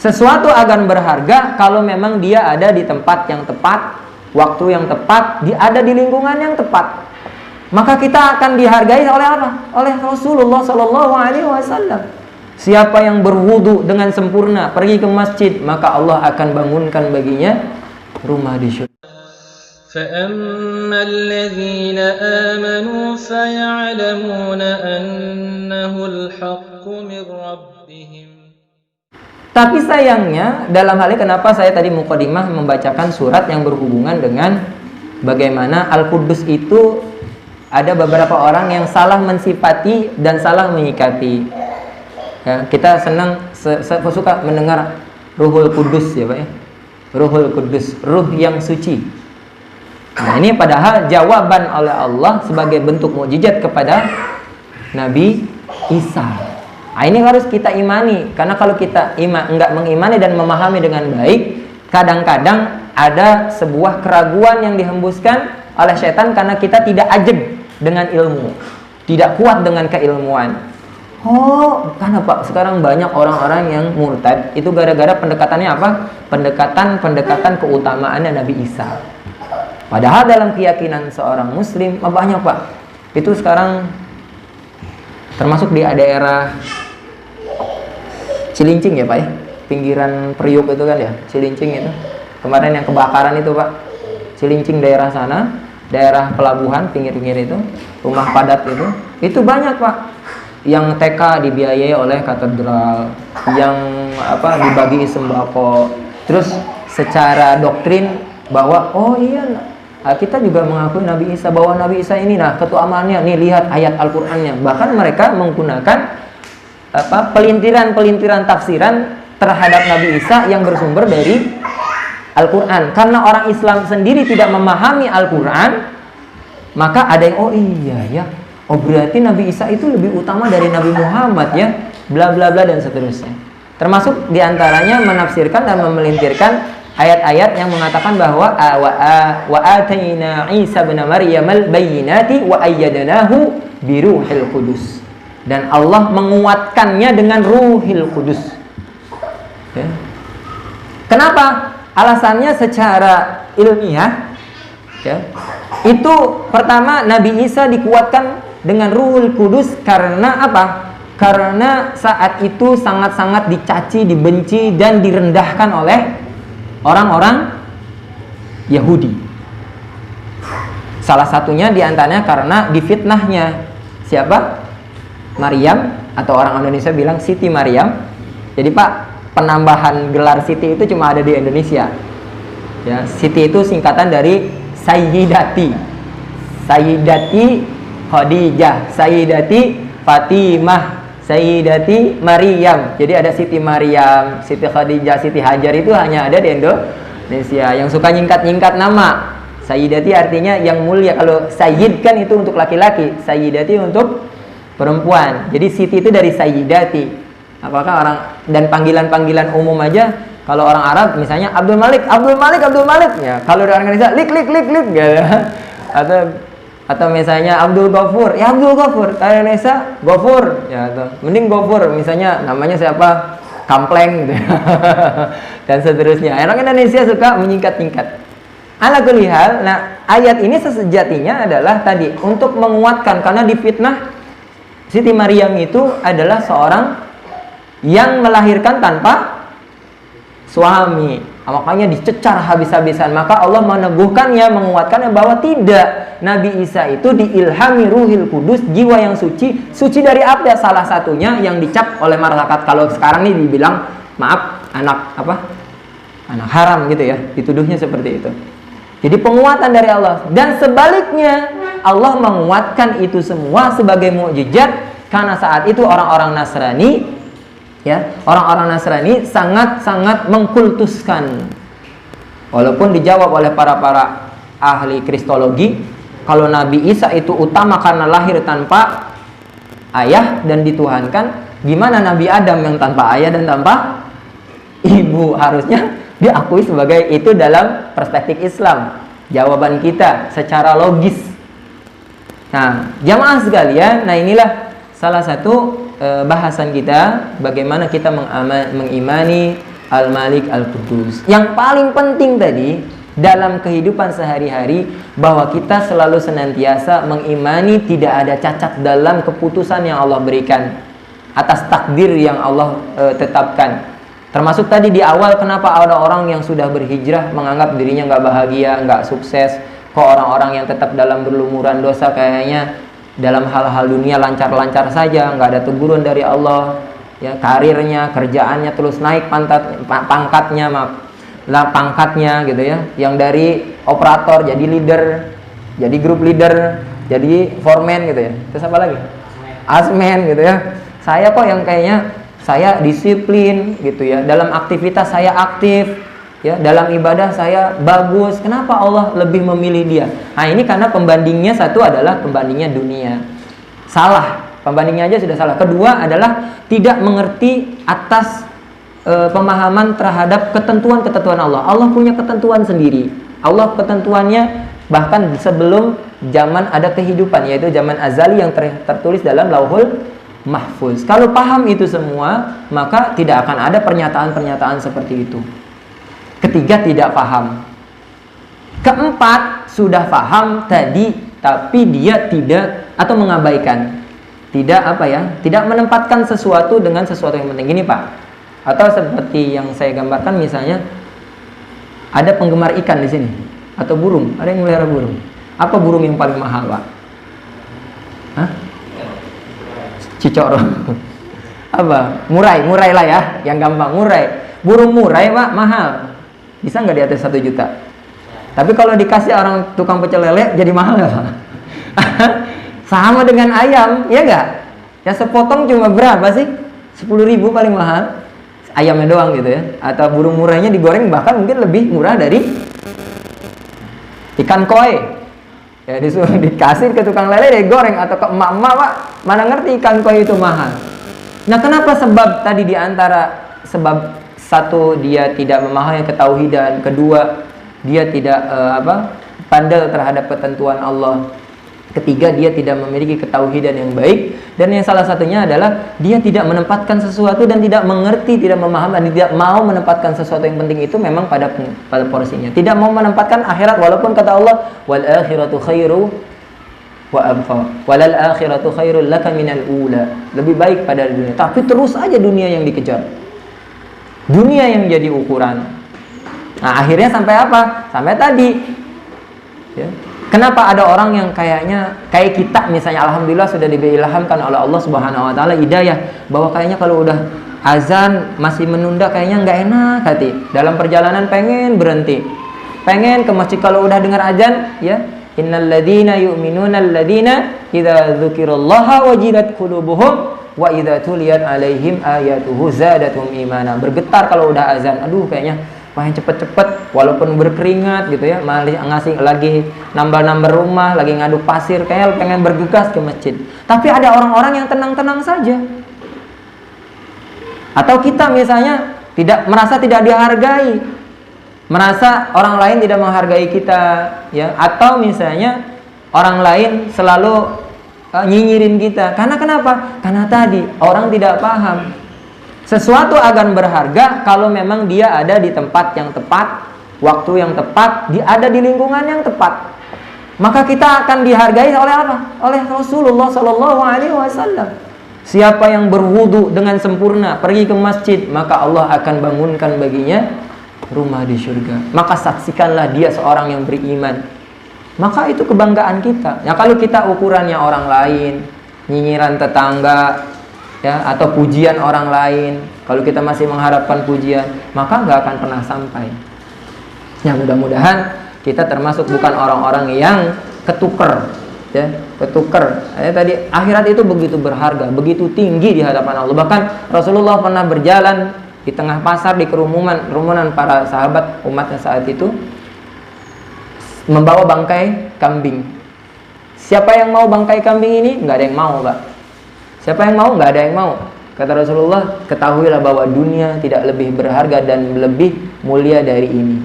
Sesuatu akan berharga kalau memang dia ada di tempat yang tepat, waktu yang tepat, dia ada di lingkungan yang tepat. Maka kita akan dihargai oleh apa? Oleh Rasulullah Sallallahu Alaihi Wasallam. Siapa yang berwudu dengan sempurna, pergi ke masjid, maka Allah akan bangunkan baginya rumah di surga. فَأَمَّا الَّذِينَ آمَنُوا فَيَعْلَمُونَ أَنَّهُ الْحَقُّ مِنْ رَبِّهِمْ. Tapi sayangnya, dalam hal ini kenapa saya tadi mukadimah membacakan surat yang berhubungan dengan bagaimana Al-Quddus itu ada beberapa orang yang salah mensifati dan salah menyikapi. Ya, kita suka mendengar Ruhul Kudus, ya Pak ya. Ruhul Kudus, ruh yang suci. Nah, ini padahal jawaban oleh Allah sebagai bentuk mukjizat kepada Nabi Isa. Nah, ini harus kita imani, karena kalau kita enggak mengimani dan memahami dengan baik, kadang-kadang ada sebuah keraguan yang dihembuskan oleh setan karena kita tidak ajeg dengan ilmu, tidak kuat dengan keilmuan. Oh, karena Pak, sekarang banyak orang-orang yang murtad itu gara-gara pendekatannya apa? Pendekatan keutamaannya Nabi Isa. Padahal dalam keyakinan seorang muslim banyak Pak. Itu sekarang termasuk di daerah Cilincing ya Pak ya, pinggiran Priuk itu kan ya, Cilincing itu. Kemarin yang kebakaran itu Pak, Cilincing daerah sana, daerah pelabuhan pinggir-pinggir itu, rumah padat itu banyak Pak. Yang TK dibiayai oleh katedral, yang dibagi sembako. Terus secara doktrin bahwa oh iya, kita juga mengakui Nabi Isa, bahwa Nabi Isa ini ketuaannya, nih lihat ayat Al-Qur'annya. Bahkan mereka menggunakan pelintiran tafsiran terhadap Nabi Isa yang bersumber dari Al-Quran. Karena orang Islam sendiri tidak memahami Al-Quran, maka ada yang oh iya ya, oh berarti Nabi Isa itu lebih utama dari Nabi Muhammad ya, bla bla bla dan seterusnya. Termasuk diantaranya menafsirkan dan memelintirkan ayat-ayat yang mengatakan bahwa wa atayna Isa bin Maryam al-bayyinati wa ayyadnahu bi ruhil qudus. Dan Allah menguatkannya dengan Ruhil Kudus. Ya. Kenapa? Alasannya secara ilmiah, ya, itu pertama Nabi Isa dikuatkan dengan Ruhul Kudus karena apa? Karena saat itu sangat-sangat dicaci, dibenci, dan direndahkan oleh orang-orang Yahudi. Salah satunya diantaranya karena difitnahnya siapa? Maryam, atau orang Indonesia bilang Siti Maryam. Jadi Pak, penambahan gelar Siti itu cuma ada di Indonesia. Ya, Siti itu singkatan dari Sayyidati, Sayyidati Khadijah, Sayyidati Fatimah, Sayyidati Maryam. Jadi ada Siti Maryam, Siti Khadijah, Siti Hajar itu hanya ada di Indonesia. Yang suka nyingkat-nyingkat nama, Sayyidati artinya yang mulia. Kalau Sayyid kan itu untuk laki-laki, Sayyidati untuk perempuan. Jadi Siti itu dari Sayyidati. Apakah orang dan panggilan-panggilan umum aja, kalau orang Arab misalnya Abdul Malik ya. Kalau orang Indonesia lik gitu. Atau misalnya Abdul Ghafur, ya Abdul Ghafur. Kalau Indonesia Ghafur ya, atau mending Ghafur misalnya namanya siapa? Kampleng gitu. Dan seterusnya. Orang Indonesia suka menyingkat-singkat. Ala kulli hal, nah ayat ini sesejatinya adalah tadi untuk menguatkan, karena difitnah Siti Maryam itu adalah seorang yang melahirkan tanpa suami. Makanya dicecar habis-habisan. Maka Allah meneguhkannya, menguatkannya bahwa tidak. Nabi Isa itu diilhami Ruhil Kudus, jiwa yang suci. Suci dari apa? Salah satunya yang dicap oleh masyarakat. Kalau sekarang ini dibilang, maaf, anak haram gitu ya. Dituduhnya seperti itu. Jadi penguatan dari Allah. Dan sebaliknya, Allah menguatkan itu semua sebagai mukjizat karena saat itu orang-orang Nasrani, ya, orang-orang Nasrani sangat-sangat mengkultuskan. Walaupun dijawab oleh para ahli kristologi, kalau Nabi Isa itu utama karena lahir tanpa ayah dan dituhankan, gimana Nabi Adam yang tanpa ayah dan tanpa ibu? Harusnya diakui sebagai itu dalam perspektif Islam. Jawaban kita secara logis. Nah, jamaah sekalian, nah inilah salah satu bahasan kita, bagaimana kita mengimani Al-Malik, Al-Qudus. Yang paling penting tadi dalam kehidupan sehari-hari, bahwa kita selalu senantiasa mengimani tidak ada cacat dalam keputusan yang Allah berikan atas takdir yang Allah tetapkan. Termasuk tadi di awal, kenapa ada orang yang sudah berhijrah menganggap dirinya nggak bahagia, nggak sukses. Kok orang-orang yang tetap dalam berlumuran dosa kayaknya dalam hal-hal dunia lancar-lancar saja, nggak ada teguran dari Allah, ya, karirnya, kerjaannya terus naik pangkatnya gitu ya, yang dari operator jadi leader, jadi grup leader, jadi foreman gitu ya, terus apa lagi, asmen gitu ya. Saya kok yang kayaknya saya disiplin gitu ya, dalam aktivitas saya aktif ya, dalam ibadah saya bagus, kenapa Allah lebih memilih dia? Nah ini karena pembandingnya satu adalah pembandingnya dunia, salah, pembandingnya aja sudah salah. Kedua adalah tidak mengerti atas pemahaman terhadap ketentuan-ketentuan Allah. Allah punya ketentuan sendiri. Allah ketentuannya bahkan sebelum zaman ada kehidupan, yaitu zaman azali yang tertulis dalam Lauhul Mahfuz. Kalau paham itu semua, maka tidak akan ada pernyataan-pernyataan seperti itu. Ketiga, tidak paham. Keempat, sudah paham tadi, tapi dia tidak atau mengabaikan. Tidak menempatkan sesuatu dengan sesuatu yang penting. Gini Pak, atau seperti yang saya gambarkan, misalnya ada penggemar ikan di sini atau burung, ada yang melihara burung. Apa burung yang paling mahal Pak? Hah? Cicoro. Apa? Murai lah ya, yang gampang, murai. Burung murai Pak mahal. Bisa nggak di atas 1 juta? Tapi kalau dikasih orang tukang pecel lele jadi mahal nggak Pak? Sama dengan ayam, ya nggak? Ya sepotong cuma berapa sih? 10.000 paling mahal. Ayamnya doang gitu ya. Atau burung murainya digoreng bahkan mungkin lebih murah dari ikan koi. Ya disuruh dikasih ke tukang lele digoreng, atau ke emak-emak Pak, mana ngerti ikan koi itu mahal. Nah kenapa? Sebab tadi diantara sebab satu, dia tidak memahami ketauhidan. Kedua, dia tidak pandai terhadap ketentuan Allah. Ketiga, dia tidak memiliki ketauhidan yang baik. Dan yang salah satunya adalah dia tidak menempatkan sesuatu dan tidak mengerti, tidak memahami, dan tidak mau menempatkan sesuatu yang penting itu memang pada porsinya. Tidak mau menempatkan akhirat, walaupun kata Allah, wal akhiratu khairu wa abqa, walal akhiratu khairul laka minal ula. Lebih baik pada dunia. Tapi terus aja dunia yang dikejar. Dunia yang jadi ukuran. Nah, akhirnya sampai apa? Sampai tadi. Ya. Kenapa ada orang yang kayak kita misalnya, alhamdulillah sudah diilhamkan oleh Allah Subhanahu wa taala hidayah, bahwa kayaknya kalau udah azan masih menunda kayaknya nggak enak hati. Dalam perjalanan pengen berhenti. Pengen ke masjid kalau udah dengar azan, ya. Innal ladzina yu'minuna alladzina idza dzukirallaha wajilat qulubuhum wa idza tuliyat alaihim ayatuhu zadatuhum imana. Bergetar kalau udah azan. Aduh kayaknya pengen cepet-cepet walaupun berkeringat gitu ya, malah ngasih lagi nambah-nambah rumah, lagi ngaduk pasir, kayak pengen bergegas ke masjid. Tapi ada orang-orang yang tenang-tenang saja. Atau kita misalnya merasa tidak dihargai, merasa orang lain tidak menghargai kita, ya. Atau misalnya orang lain selalu nyinyirin kita. Karena kenapa? Karena tadi orang tidak paham. Sesuatu akan berharga kalau memang dia ada di tempat yang tepat, waktu yang tepat, dia ada di lingkungan yang tepat. Maka kita akan dihargai oleh apa? Oleh Rasulullah SAW. Siapa yang berwudu dengan sempurna, pergi ke masjid, maka Allah akan bangunkan baginya rumah di surga. Maka saksikanlah dia seorang yang beriman. Maka itu kebanggaan kita. Ya kalau kita ukurannya orang lain, nyinyiran tetangga, ya, atau pujian orang lain, kalau kita masih mengharapkan pujian, maka nggak akan pernah sampai. Ya mudah-mudahan kita termasuk bukan orang-orang yang ketuker, ya, ketuker. Tadi akhirat itu begitu berharga, begitu tinggi di hadapan Allah. Bahkan Rasulullah pernah berjalan di tengah pasar, di kerumunan para sahabat umatnya saat itu, membawa bangkai kambing. Siapa yang mau bangkai kambing ini? Nggak ada yang mau, Pak. Siapa yang mau? Nggak ada yang mau. Kata Rasulullah, ketahuilah bahwa dunia tidak lebih berharga dan lebih mulia dari ini.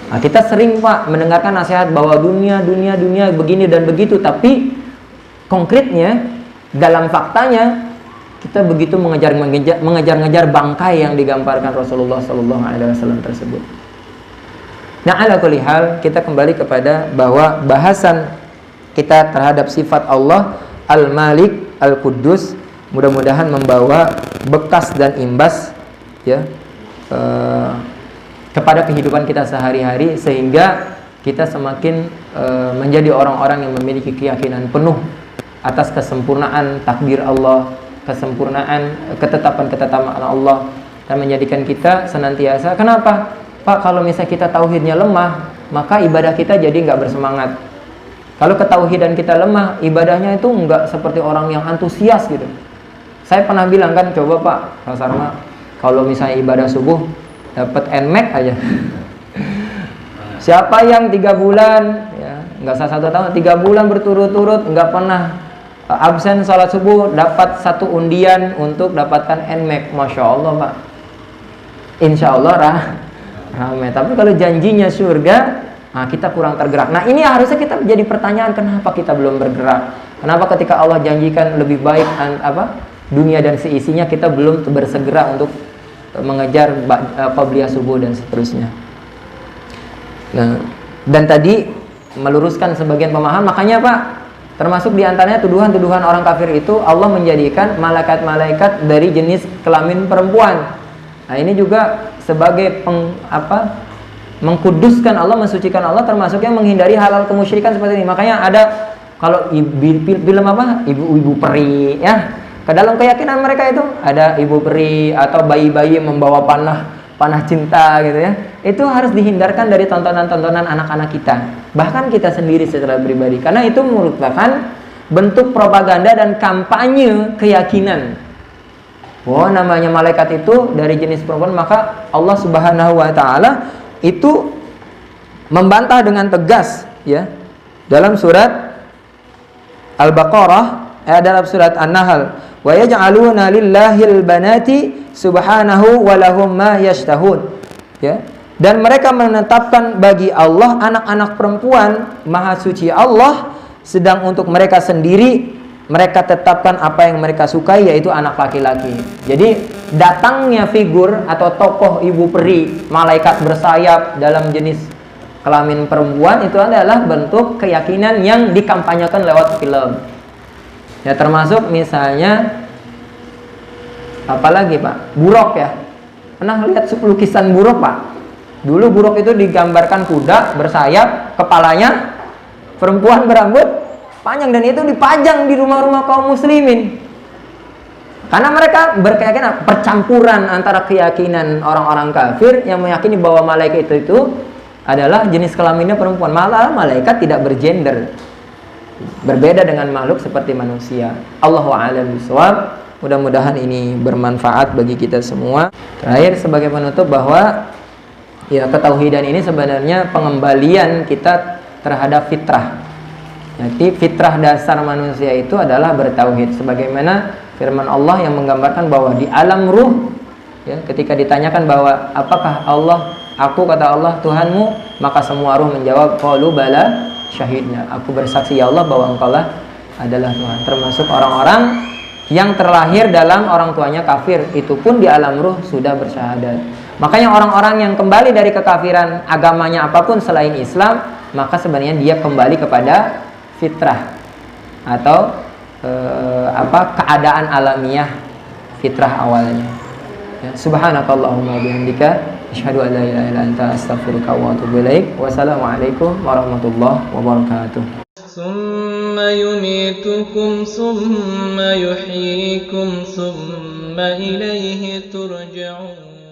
Nah, kita sering Pak mendengarkan nasihat bahwa dunia begini dan begitu, tapi konkretnya dalam faktanya kita begitu mengejar-ngejar bangkai yang digambarkan Rasulullah SAW tersebut. Nah, ala kulli hal, kita kembali kepada bahwa bahasan kita terhadap sifat Allah Al-Malik, Al-Quddus, mudah-mudahan membawa bekas dan imbas ya kepada kehidupan kita sehari-hari, sehingga kita semakin menjadi orang-orang yang memiliki keyakinan penuh atas kesempurnaan takdir Allah, kesempurnaan ketetapan-ketetapan Allah, dan menjadikan kita senantiasa, kenapa? Pak, kalau misalnya kita tauhidnya lemah, maka ibadah kita jadi nggak bersemangat. Kalau ketauhidan kita lemah, ibadahnya itu nggak seperti orang yang antusias gitu. Saya pernah bilang kan, coba Pak Sarma, kalau misalnya ibadah subuh dapat NMAX aja. Siapa yang 3 bulan, ya nggak usah 1 tahun, 3 bulan berturut-turut nggak pernah absen salat subuh, dapat 1 undian untuk dapatkan NMAX, masya Allah Pak. Insya Allah ramai. Tapi kalau janjinya surga, nah kita kurang tergerak. Nah, ini harusnya kita jadi pertanyaan, kenapa kita belum bergerak? Kenapa ketika Allah janjikan lebih baik dunia dan seisinya, kita belum bersegera untuk mengejar qabliyah subuh dan seterusnya. Nah, dan tadi meluruskan sebagian pemahaman, makanya Pak, termasuk diantaranya tuduhan-tuduhan orang kafir itu, Allah menjadikan malaikat-malaikat dari jenis kelamin perempuan. Nah, ini juga sebagai mengkuduskan Allah, mensucikan Allah, termasuk yang menghindari hal-hal kemusyrikan seperti ini. Makanya ada kalau film ibu-ibu peri ya, ke dalam keyakinan mereka itu ada ibu peri atau bayi-bayi membawa panah cinta gitu ya. Itu harus dihindarkan dari tontonan-tontonan anak-anak kita, bahkan kita sendiri secara pribadi, karena itu merupakan bentuk propaganda dan kampanye keyakinan. Oh, namanya malaikat itu dari jenis perempuan, maka Allah Subhanahu wa taala itu membantah dengan tegas ya dalam surat Al-Baqarah, dalam surat An-Nahl, wa yaj'aluna lillahil banati subhanahu wa lahum ma yashtahun ya. Dan mereka menetapkan bagi Allah anak-anak perempuan, maha suci Allah, sedang untuk mereka sendiri mereka tetapkan apa yang mereka sukai, yaitu anak laki-laki. Jadi datangnya figur atau tokoh ibu peri, malaikat bersayap dalam jenis kelamin perempuan, itu adalah bentuk keyakinan yang dikampanyekan lewat film. Ya, termasuk misalnya apalagi Pak, buruk ya. Pernah lihat lukisan buruk Pak? Dulu buruk itu digambarkan kuda bersayap, kepalanya perempuan berambut panjang, dan itu dipajang di rumah-rumah kaum muslimin. Karena mereka berkeyakinan percampuran antara keyakinan orang-orang kafir yang meyakini bahwa malaikat itu adalah jenis kelaminnya perempuan. Malah malaikat tidak bergender, berbeda dengan makhluk seperti manusia. Allahu a'lam bishawab. Mudah-mudahan ini bermanfaat bagi kita semua. Terakhir sebagai penutup, bahwa ya ketauhidan ini sebenarnya pengembalian kita terhadap fitrah. Jadi fitrah dasar manusia itu adalah bertauhid, sebagaimana firman Allah yang menggambarkan bahwa di alam ruh ya, ketika ditanyakan bahwa apakah Allah, aku kata Allah Tuhanmu, maka semua ruh menjawab qalu bala syahidna, aku bersaksi ya Allah bahwa engkaulah adalah Tuhan. Termasuk orang-orang yang terlahir dalam orang tuanya kafir, itu pun di alam ruh sudah bersyahadat. Makanya orang-orang yang kembali dari kekafiran, agamanya apapun selain Islam, maka sebenarnya dia kembali kepada fitrah atau keadaan alamiah fitrah awalnya ya. Subhanakallahumma bihamdika asyhadu an la ilaha illa anta astaghfiruka wa atubu ilaik. Wassalamualaikum warahmatullahi wabarakatuh. Thumma yumitukum thumma yuhyikum thumma ilaihi turja'un.